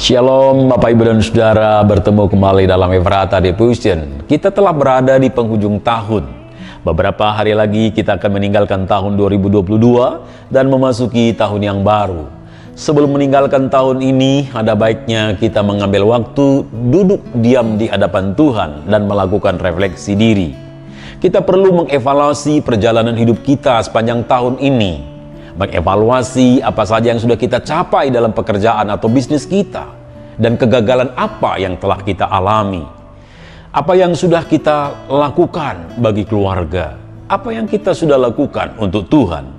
Shalom Bapak Ibu dan Saudara, bertemu kembali dalam Efrata Devotion. Kita telah berada di penghujung tahun. Beberapa hari lagi kita akan meninggalkan tahun 2022 dan memasuki tahun yang baru. Sebelum meninggalkan tahun ini, ada baiknya kita mengambil waktu duduk diam di hadapan Tuhan dan melakukan refleksi diri. Kita perlu mengevaluasi perjalanan hidup kita sepanjang tahun ini. Mengevaluasi apa saja yang sudah kita capai dalam pekerjaan atau bisnis kita, dan kegagalan apa yang telah kita alami. Apa yang sudah kita lakukan bagi keluarga, apa yang kita sudah lakukan untuk Tuhan.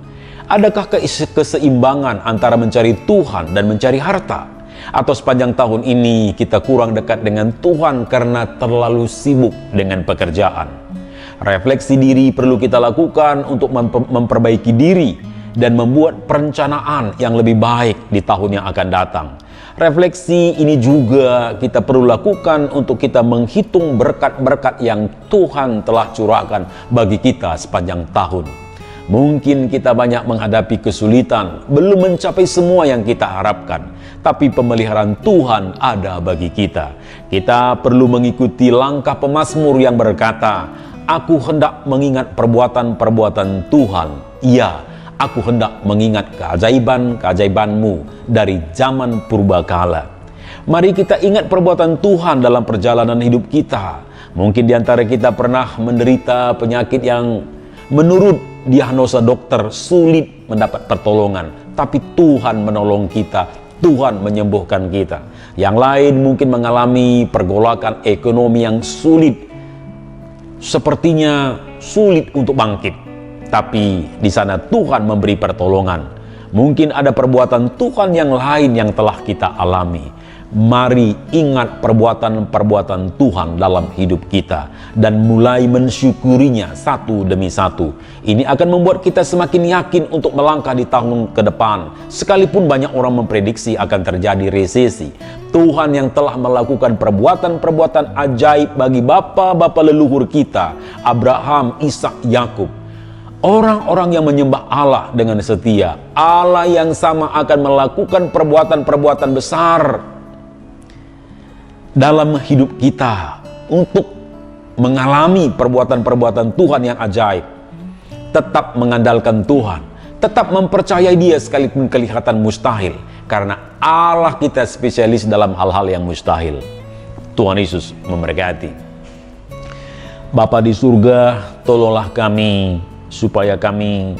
Adakah keseimbangan antara mencari Tuhan dan mencari harta? Atau sepanjang tahun ini kita kurang dekat dengan Tuhan karena terlalu sibuk dengan pekerjaan? Refleksi diri perlu kita lakukan untuk memperbaiki diri dan membuat perencanaan yang lebih baik di tahun yang akan datang. Refleksi ini juga kita perlu lakukan untuk kita menghitung berkat-berkat yang Tuhan telah curahkan bagi kita sepanjang tahun. Mungkin kita banyak menghadapi kesulitan, belum mencapai semua yang kita harapkan, tapi pemeliharaan Tuhan ada bagi kita. Kita perlu mengikuti langkah pemazmur yang berkata, "Aku hendak mengingat perbuatan-perbuatan Tuhan, ya, aku hendak mengingat keajaiban-keajaiban-Mu dari zaman purbakala." Mari kita ingat perbuatan Tuhan dalam perjalanan hidup kita. Mungkin di antara kita pernah menderita penyakit yang menurut diagnosa dokter sulit mendapat pertolongan, tapi Tuhan menolong kita, Tuhan menyembuhkan kita. Yang lain mungkin mengalami pergolakan ekonomi yang sulit, sepertinya sulit untuk bangkit. Tapi di sana Tuhan memberi pertolongan. Mungkin ada perbuatan Tuhan yang lain yang telah kita alami. Mari ingat perbuatan-perbuatan Tuhan dalam hidup kita dan mulai mensyukurinya satu demi satu. Ini akan membuat kita semakin yakin untuk melangkah di tahun ke depan. Sekalipun banyak orang memprediksi akan terjadi resesi, Tuhan yang telah melakukan perbuatan-perbuatan ajaib bagi bapa-bapa leluhur kita, Abraham, Ishak, Yakub. Orang-orang yang menyembah Allah dengan setia, Allah yang sama akan melakukan perbuatan-perbuatan besar dalam hidup kita untuk mengalami perbuatan-perbuatan Tuhan yang ajaib. Tetap mengandalkan Tuhan, tetap mempercayai Dia sekalipun kelihatan mustahil, karena Allah kita spesialis dalam hal-hal yang mustahil. Tuhan Yesus memberkati. Bapa di surga, tolonglah kami supaya kami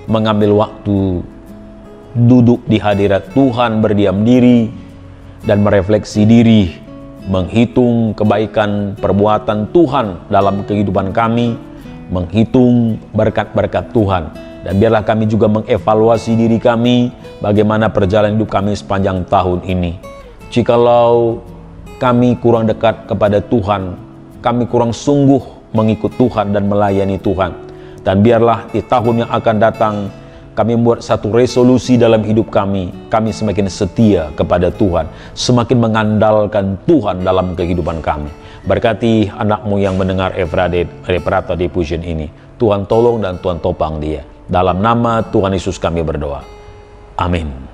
mengambil waktu duduk di hadirat Tuhan, berdiam diri dan merefleksi diri, menghitung kebaikan perbuatan Tuhan dalam kehidupan kami, menghitung berkat-berkat Tuhan, dan biarlah kami juga mengevaluasi diri kami, bagaimana perjalanan hidup kami sepanjang tahun ini. Jikalau kami kurang dekat kepada Tuhan, kami kurang sungguh mengikut Tuhan dan melayani Tuhan, dan biarlah di tahun yang akan datang kami membuat satu resolusi dalam hidup kami semakin setia kepada Tuhan, semakin mengandalkan Tuhan dalam kehidupan kami. Berkati anak-Mu yang mendengar Efrata Devotion ini. Tuhan tolong dan Tuhan topang dia. Dalam nama Tuhan Yesus kami berdoa. Amin.